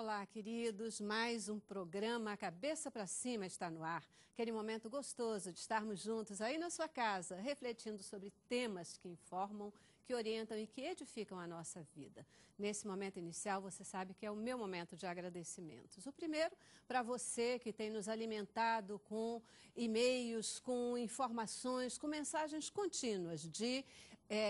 Olá, queridos, mais um programa Cabeça para Cima está no ar. Aquele momento gostoso de estarmos juntos aí na sua casa, refletindo sobre temas que informam, que orientam e que edificam a nossa vida. Nesse momento inicial, você sabe que é o meu momento de agradecimentos. O primeiro, para você que tem nos alimentado com e-mails, com informações, com mensagens contínuas de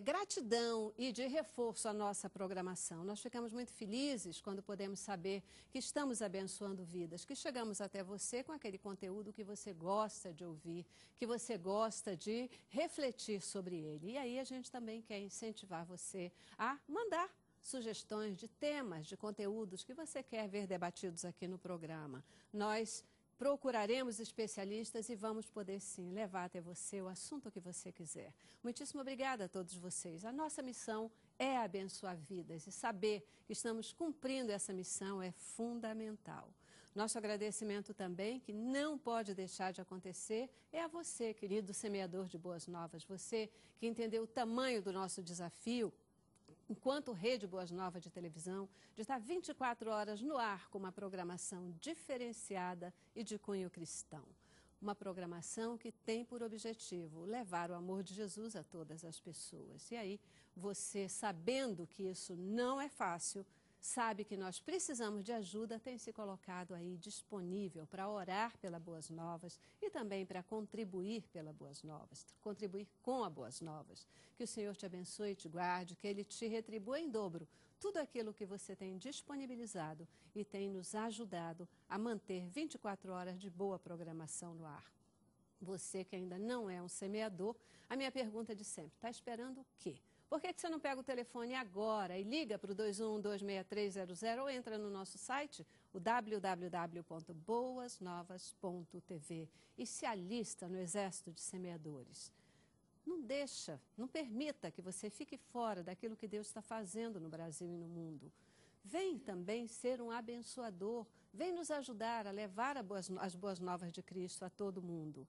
gratidão e de reforço à nossa programação. Nós ficamos muito felizes quando podemos saber que estamos abençoando vidas, que chegamos até você com aquele conteúdo que você gosta de ouvir, que você gosta de refletir sobre ele. E aí a gente também quer incentivar você a mandar sugestões de temas, de conteúdos que você quer ver debatidos aqui no programa. Nós procuraremos especialistas e vamos poder sim levar até você o assunto que você quiser. Muitíssimo obrigada a todos vocês. A nossa missão é abençoar vidas e saber que estamos cumprindo essa missão é fundamental. Nosso agradecimento também, que não pode deixar de acontecer, é a você, querido semeador de boas novas, você que entendeu o tamanho do nosso desafio, enquanto Rede Boas Novas de televisão, de estar 24 horas no ar com uma programação diferenciada e de cunho cristão. Uma programação que tem por objetivo levar o amor de Jesus a todas as pessoas. E aí, você, sabendo que isso não é fácil, sabe que nós precisamos de ajuda, tem se colocado aí disponível para orar pela Boas Novas e também para contribuir pela Boas Novas, contribuir com a Boas Novas. Que o Senhor te abençoe e te guarde, que Ele te retribua em dobro tudo aquilo que você tem disponibilizado e tem nos ajudado a manter 24 horas de boa programação no ar. Você que ainda não é um semeador, a minha pergunta é de sempre, está esperando o quê? Por que você não pega o telefone agora e liga para o 21-26300 ou entra no nosso site, o www.boasnovas.tv e se alista no exército de semeadores? Não permita que você fique fora daquilo que Deus está fazendo no Brasil e no mundo. Vem também ser um abençoador, vem nos ajudar a levar as boas novas de Cristo a todo mundo.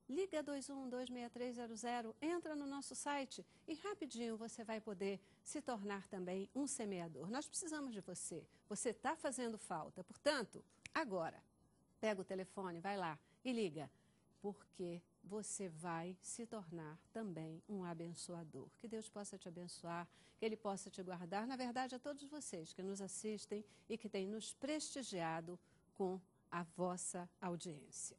Liga 21-26300, entra no nosso site e rapidinho você vai poder se tornar também um semeador. Nós precisamos de você, você está fazendo falta. Portanto, agora, pega o telefone, vai lá e liga, porque você vai se tornar também um abençoador. Que Deus possa te abençoar, que Ele possa te guardar, na verdade, a todos vocês que nos assistem e que têm nos prestigiado com a vossa audiência.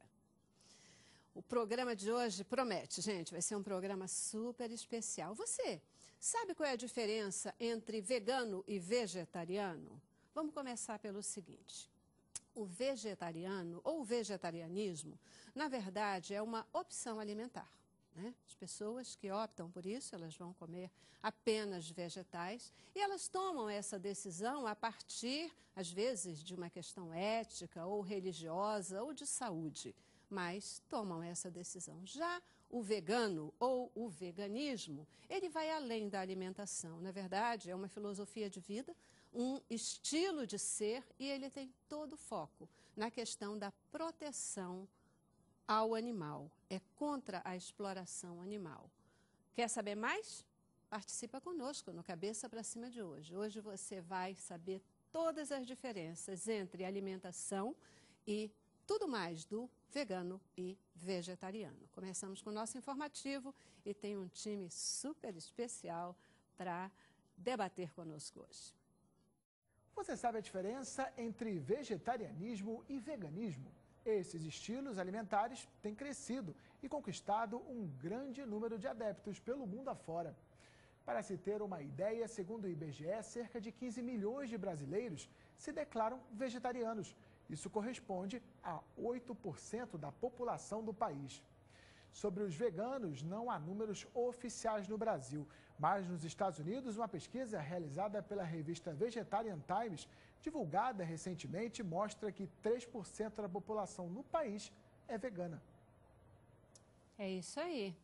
O programa de hoje promete, gente, vai ser um programa super especial. Você sabe qual é a diferença entre vegano e vegetariano? Vamos começar pelo seguinte. O vegetariano ou o vegetarianismo, na verdade, é uma opção alimentar, né? As pessoas que optam por isso, elas vão comer apenas vegetais e elas tomam essa decisão a partir, às vezes, de uma questão ética ou religiosa ou de saúde. Mas tomam essa decisão. Já o vegano ou o veganismo, ele vai além da alimentação. Na verdade, é uma filosofia de vida, um estilo de ser e ele tem todo o foco na questão da proteção ao animal. É contra a exploração animal. Quer saber mais? Participa conosco no Cabeça para Cima de hoje. Hoje você vai saber todas as diferenças entre alimentação e tudo mais do vegano e vegetariano. Começamos com o nosso informativo e tem um time super especial para debater conosco hoje. Você sabe a diferença entre vegetarianismo e veganismo? Esses estilos alimentares têm crescido e conquistado um grande número de adeptos pelo mundo afora. Para se ter uma ideia, segundo o IBGE, cerca de 15 milhões de brasileiros se declaram vegetarianos. Isso corresponde a 8% da população do país. Sobre os veganos, não há números oficiais no Brasil, mas nos Estados Unidos, uma pesquisa realizada pela revista Vegetarian Times, divulgada recentemente, mostra que 3% da população no país é vegana. É isso aí.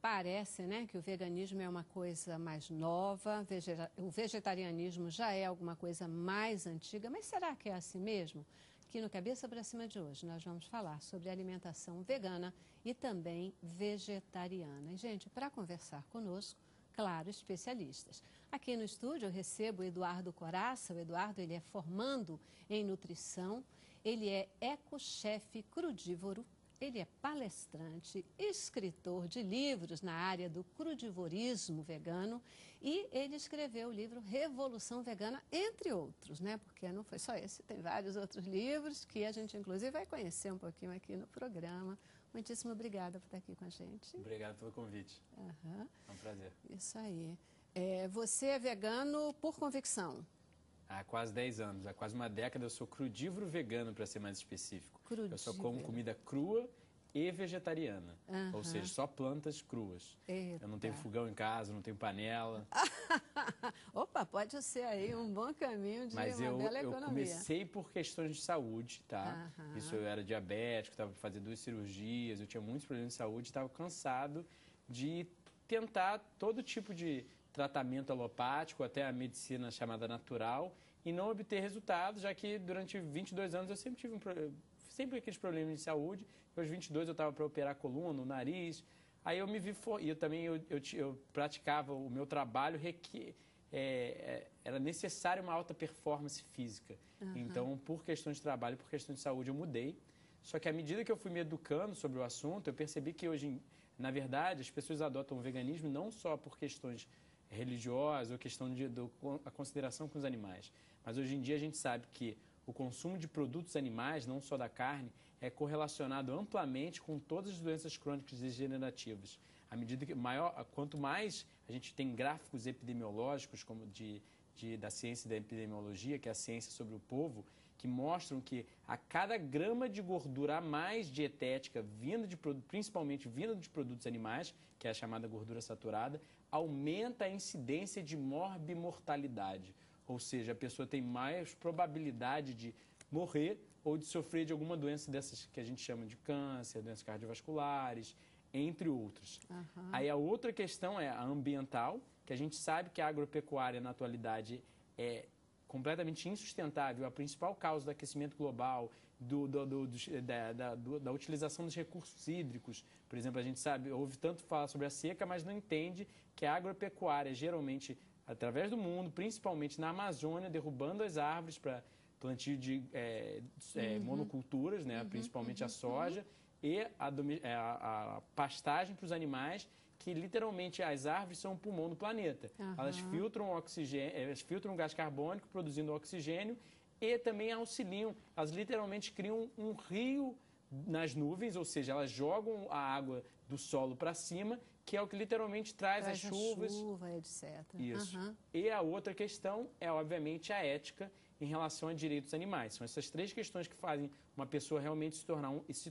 Parece, né, que o veganismo é uma coisa mais nova, o vegetarianismo já é alguma coisa mais antiga, mas será que é assim mesmo? Aqui no Cabeça para Cima de hoje nós vamos falar sobre alimentação vegana e também vegetariana. E, gente, para conversar conosco, claro, especialistas. Aqui no estúdio eu recebo o Eduardo Coraça. O Eduardo, ele é formando em nutrição, ele é ecochefe crudívoro, ele é palestrante, escritor de livros na área do crudivorismo vegano e ele escreveu o livro Revolução Vegana, entre outros, né? Porque não foi só esse, tem vários outros livros que a gente, inclusive, vai conhecer um pouquinho aqui no programa. Muitíssimo obrigada por estar aqui com a gente. Obrigado pelo convite. Uhum. É um prazer. Isso aí. Você é vegano por convicção? Há quase 10 anos, há quase uma década eu sou crudívoro vegano, para ser mais específico. Crudívoro. Eu só como comida crua e vegetariana, ou seja, só plantas cruas. Eita. Eu não tenho fogão em casa, não tenho panela. Opa, pode ser aí um bom caminho de Mas uma bela economia. eu comecei por questões de saúde, tá? Isso, eu era diabético, estava para fazer 2 cirurgias, eu tinha muitos problemas de saúde, estava cansado de tentar todo tipo de tratamento alopático, até a medicina chamada natural, e não obter resultados, já que durante 22 anos eu sempre tive sempre aqueles problemas de saúde. Aos 22 eu estava para operar a coluna, o nariz. Aí eu me vi, e eu também eu praticava o meu trabalho, era necessário uma alta performance física. Então, por questões de trabalho, por questões de saúde, eu mudei. Só que à medida que eu fui me educando sobre o assunto, eu percebi que hoje, na verdade, as pessoas adotam o veganismo não só por questões religiosas ou questão a consideração com os animais. Mas hoje em dia a gente sabe que o consumo de produtos animais, não só da carne, é correlacionado amplamente com todas as doenças crônicas degenerativas. À medida que quanto mais a gente tem gráficos epidemiológicos, como da ciência da epidemiologia, que é a ciência sobre o povo, que mostram que a cada grama de gordura a mais dietética, principalmente vinda de produtos animais, que é a chamada gordura saturada, aumenta a incidência de morbimortalidade. Ou seja, a pessoa tem mais probabilidade de morrer ou de sofrer de alguma doença dessas que a gente chama de câncer, doenças cardiovasculares, entre outros. Aí a outra questão é a ambiental, que a gente sabe que a agropecuária na atualidade é completamente insustentável, a principal causa do aquecimento global, da utilização dos recursos hídricos. Por exemplo, a gente ouve tanto falar sobre a seca, mas não entende que a agropecuária, geralmente, através do mundo, principalmente na Amazônia, derrubando as árvores para plantio de monoculturas, né, principalmente a soja, e a pastagem para os animais, que literalmente as árvores são o pulmão do planeta. Elas filtram oxigênio, elas filtram gás carbônico, produzindo oxigênio, e também auxiliam, elas literalmente criam um rio nas nuvens, ou seja, elas jogam a água do solo para cima, que é o que literalmente traz as chuvas. Chuva, etc. Isso. E a outra questão é, obviamente, a ética em relação a direitos animais. São essas 3 questões que fazem uma pessoa realmente se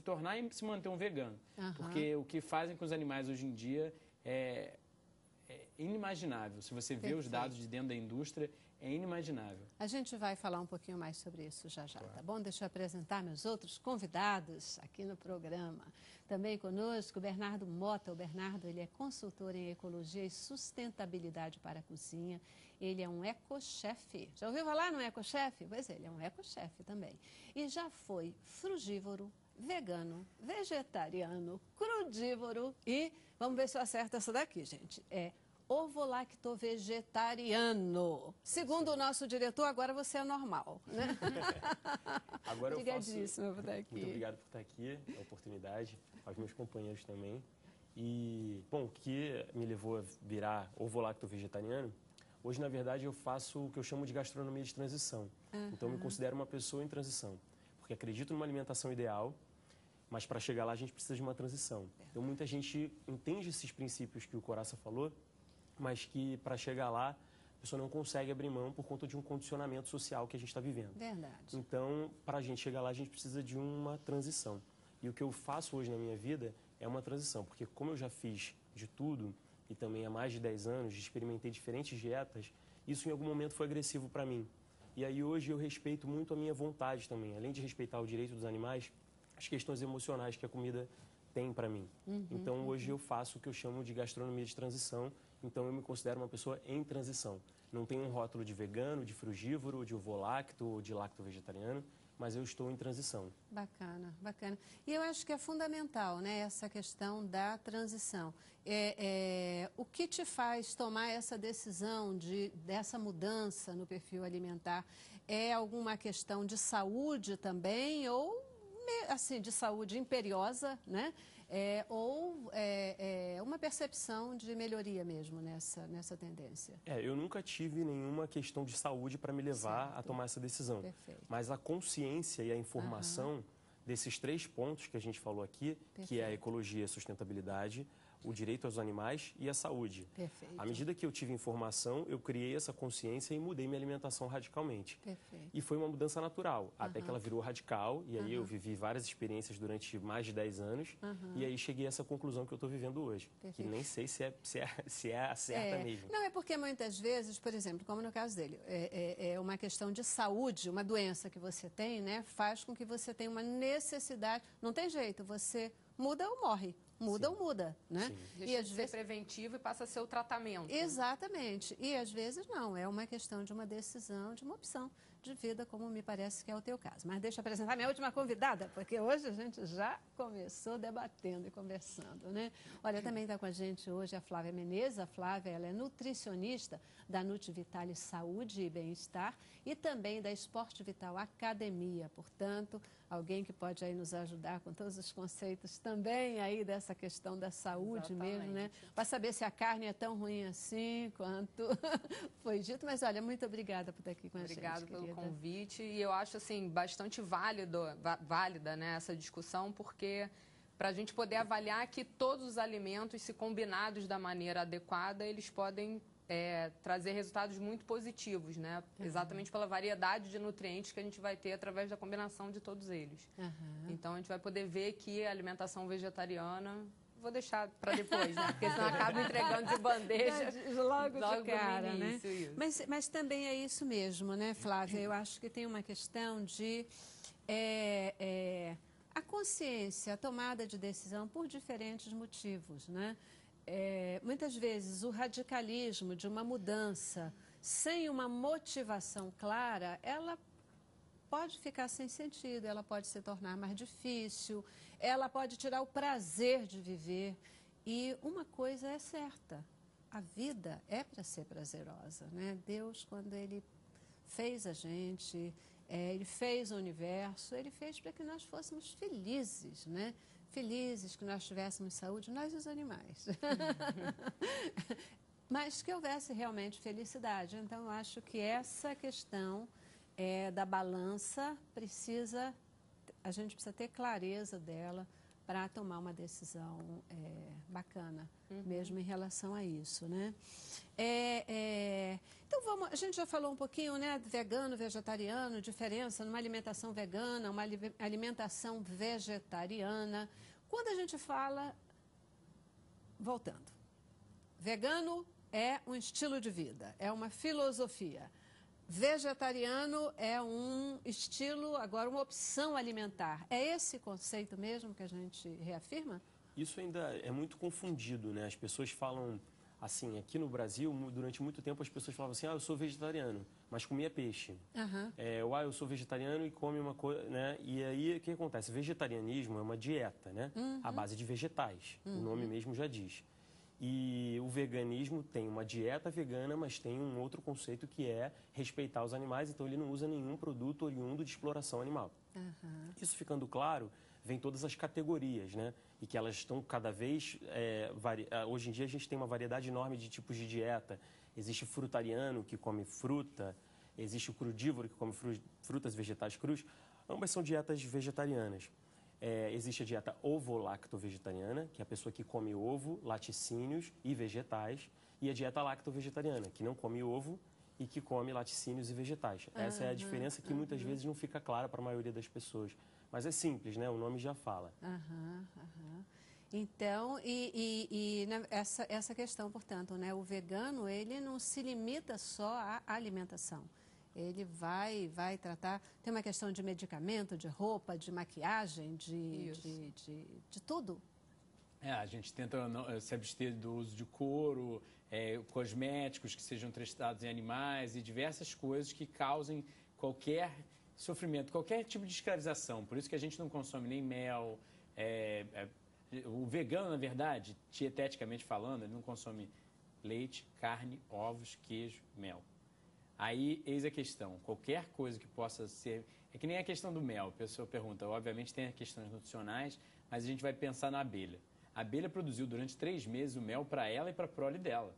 tornar e se manter um vegano. Porque o que fazem com os animais hoje em dia é inimaginável. Se você vê os dados de dentro da indústria, é inimaginável. A gente vai falar um pouquinho mais sobre isso já, tá bom? Deixa eu apresentar meus outros convidados aqui no programa. Também conosco o Bernardo Mota. O Bernardo, ele é consultor em ecologia e sustentabilidade para a cozinha. Ele é um ecochefe. Já ouviu falar no ecochefe? Pois é, ele é um ecochefe também. E já foi frugívoro, vegano, vegetariano, crudívoro e, vamos ver se eu acerto essa daqui, gente, ovo-lacto-vegetariano. Segundo o nosso diretor, agora você é normal, né? Agora Obrigadíssimo por estar aqui. Muito obrigado por estar aqui, a oportunidade, aos meus companheiros também. E, bom, o que me levou a virar ovo-lacto-vegetariano, hoje, na verdade, eu faço o que eu chamo de gastronomia de transição. Então, eu me considero uma pessoa em transição, porque acredito numa alimentação ideal, mas para chegar lá a gente precisa de uma transição. Então, muita gente entende esses princípios que o Coraça falou, mas que para chegar lá a pessoa não consegue abrir mão por conta de um condicionamento social que a gente está vivendo. Verdade. Então, para a gente chegar lá, a gente precisa de uma transição. E o que eu faço hoje na minha vida é uma transição, porque como eu já fiz de tudo, e também há mais de 10 anos, experimentei diferentes dietas, isso em algum momento foi agressivo para mim. E aí hoje eu respeito muito a minha vontade também, além de respeitar o direito dos animais, as questões emocionais que a comida tem para mim. Então hoje eu faço o que eu chamo de gastronomia de transição. Então eu me considero uma pessoa em transição. Não tenho um rótulo de vegano, de frugívoro, de ovo-lacto ou de lacto-vegetariano, mas eu estou em transição. Bacana, bacana. E eu acho que é fundamental, né, essa questão da transição. o que te faz tomar essa decisão dessa mudança no perfil alimentar? É alguma questão de saúde também ou, assim, de saúde imperiosa, né? Ou uma percepção de melhoria mesmo nessa tendência? Eu nunca tive nenhuma questão de saúde para me levar a tomar essa decisão. Perfeito. Mas a consciência e a informação desses 3 pontos que a gente falou aqui, que é a ecologia e a sustentabilidade, o direito aos animais e a saúde. Perfeito. À medida que eu tive informação, eu criei essa consciência e mudei minha alimentação radicalmente. Perfeito. E foi uma mudança natural, até que ela virou radical, e aí eu vivi várias experiências durante mais de 10 anos, e aí cheguei a essa conclusão que eu estou vivendo hoje, que nem sei se é a certa mesmo. Não, é porque muitas vezes, por exemplo, como no caso dele, é uma questão de saúde, uma doença que você tem, né, faz com que você tenha uma necessidade, não tem jeito, você muda ou morre. Muda ou muda, né? Sim. Deixa de ser preventivo e passa a ser o tratamento. Exatamente. E às vezes não, é uma questão de uma decisão, de uma opção de vida, como me parece que é o teu caso. Mas deixa eu apresentar minha última convidada, porque hoje a gente já começou debatendo e conversando, né? Olha, também está com a gente hoje a Flávia Menezes. A Flávia, ela é nutricionista da Nutivitale Saúde e Bem-Estar e também da Esporte Vital Academia. Portanto, alguém que pode aí nos ajudar com todos os conceitos também aí dessa questão da saúde mesmo, né? Para saber se a carne é tão ruim assim quanto foi dito. Mas olha, muito obrigada por estar aqui com a gente. Obrigada pelo convite. E eu acho assim bastante válida, né, essa discussão, porque para a gente poder avaliar que todos os alimentos, se combinados da maneira adequada, eles podem trazer resultados muito positivos, né? Exatamente pela variedade de nutrientes que a gente vai ter através da combinação de todos eles. Então, a gente vai poder ver que a alimentação vegetariana... Vou deixar para depois, né? Porque senão acaba entregando de bandeja logo de cara, no início, né? Mas também é isso mesmo, né, Flávia? Eu acho que tem uma questão de... a consciência, a tomada de decisão por diferentes motivos, né? Muitas vezes o radicalismo de uma mudança sem uma motivação clara, ela pode ficar sem sentido, ela pode se tornar mais difícil, ela pode tirar o prazer de viver. E uma coisa é certa, a vida é para ser prazerosa, né? Deus, quando Ele fez a gente, Ele fez o universo, Ele fez para que nós fôssemos felizes, né? Felizes, que nós tivéssemos saúde, nós e os animais. Mas que houvesse realmente felicidade. Então, eu acho que essa questão da balança a gente precisa ter clareza dela para tomar uma decisão bacana, mesmo em relação a isso, né? Então, a gente já falou um pouquinho, né, vegano, vegetariano, diferença numa alimentação vegana, uma alimentação vegetariana. Quando a gente fala, voltando, vegano é um estilo de vida, é uma filosofia. Vegetariano é um estilo, agora uma opção alimentar. É esse conceito mesmo que a gente reafirma? Isso ainda é muito confundido, né? As pessoas falam assim, aqui no Brasil, durante muito tempo as pessoas falavam assim, eu sou vegetariano, mas comia peixe. Eu sou vegetariano e come uma coisa, né? E aí, o que acontece? Vegetarianismo é uma dieta, né? À base de vegetais, o nome mesmo já diz. E o veganismo tem uma dieta vegana, mas tem um outro conceito que é respeitar os animais, então ele não usa nenhum produto oriundo de exploração animal. Isso ficando claro, vem todas as categorias, né? E que elas estão cada vez... hoje em dia a gente tem uma variedade enorme de tipos de dieta. Existe o frutariano, que come fruta, existe o crudívoro, que come frutas e vegetais crus. Ambas são dietas vegetarianas. Existe a dieta ovo-lacto-vegetariana, que é a pessoa que come ovo, laticínios e vegetais, e a dieta lacto-vegetariana, que não come ovo e que come laticínios e vegetais. Essa é a diferença que muitas vezes não fica clara para a maioria das pessoas. Mas é simples, né? O nome já fala. Então, essa questão, portanto, né? O vegano, ele não se limita só à alimentação. Ele vai tratar... Tem uma questão de medicamento, de roupa, de maquiagem, de tudo. A gente tenta se abster do uso de couro, cosméticos que sejam testados em animais e diversas coisas que causem qualquer sofrimento, qualquer tipo de escravização. Por isso que a gente não consome nem mel. O vegano, na verdade, dieteticamente falando, ele não consome leite, carne, ovos, queijo, mel. Aí, eis a questão, qualquer coisa que possa ser... É que nem a questão do mel, a pessoa pergunta, obviamente tem questões nutricionais, mas a gente vai pensar na abelha. A abelha produziu durante 3 meses o mel para ela e para a prole dela.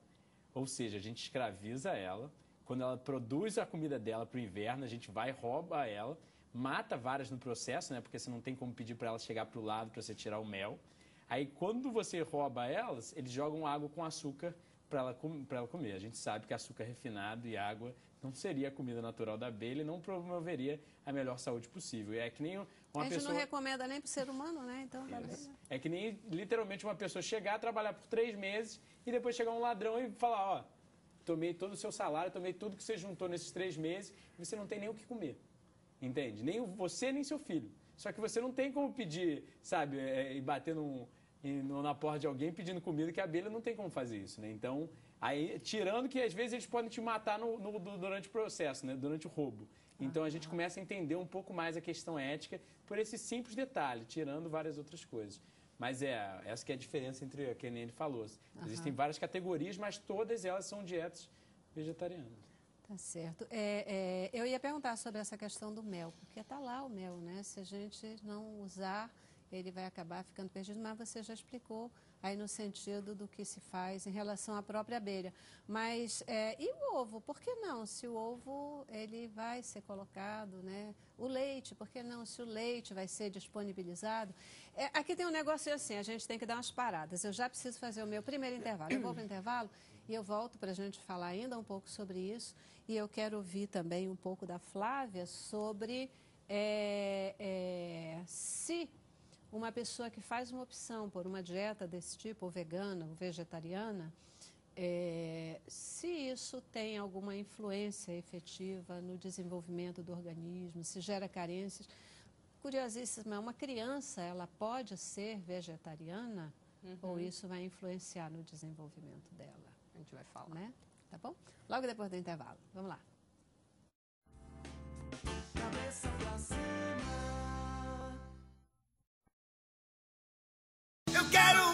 Ou seja, a gente escraviza ela, quando ela produz a comida dela para o inverno, a gente vai, rouba ela, mata várias no processo, né? Porque você não tem como pedir para ela chegar para o lado para você tirar o mel. Aí, quando você rouba elas, eles jogam água com açúcar para ela comer. A gente sabe que açúcar refinado e água não seria a comida natural da abelha e não promoveria a melhor saúde possível. É que nem uma pessoa... A gente não recomenda nem para o ser humano, né? Então, da abelha. É que nem, literalmente, uma pessoa chegar, trabalhar por 3 meses e depois chegar um ladrão e falar, ó, tomei todo o seu salário, tomei tudo que você juntou nesses 3 meses e você não tem nem o que comer. Entende? Nem você, nem seu filho. Só que você não tem como pedir, sabe, e bater na porta de alguém pedindo comida, que a abelha não tem como fazer isso, né? Então, aí, tirando que às vezes eles podem te matar durante o processo, né? Durante o roubo. Então, a gente começa a entender um pouco mais a questão ética por esse simples detalhe, tirando várias outras coisas. Mas essa que é a diferença entre o que ele falou. Existem várias categorias, mas todas elas são dietas vegetarianas. Tá certo. Eu ia perguntar sobre essa questão do mel, porque está lá o mel, né? Se a gente não usar, ele vai acabar ficando perdido, mas você já explicou aí no sentido do que se faz em relação à própria abelha. Mas, e o ovo? Por que não? Se o ovo, ele vai ser colocado, né? O leite, por que não? Se o leite vai ser disponibilizado. Aqui tem um negócio assim, a gente tem que dar umas paradas. Eu já preciso fazer o meu primeiro intervalo. Eu vou para o intervalo e eu volto para a gente falar ainda um pouco sobre isso. E eu quero ouvir também um pouco da Flávia sobre se uma pessoa que faz uma opção por uma dieta desse tipo, ou vegana, ou vegetariana, se isso tem alguma influência efetiva no desenvolvimento do organismo, se gera carências. Curiosíssima, uma criança, ela pode ser vegetariana ou isso vai influenciar no desenvolvimento dela? A gente vai falar. Né? Tá bom? Logo depois do intervalo. Vamos lá. Cabeça pra cima. Eu quero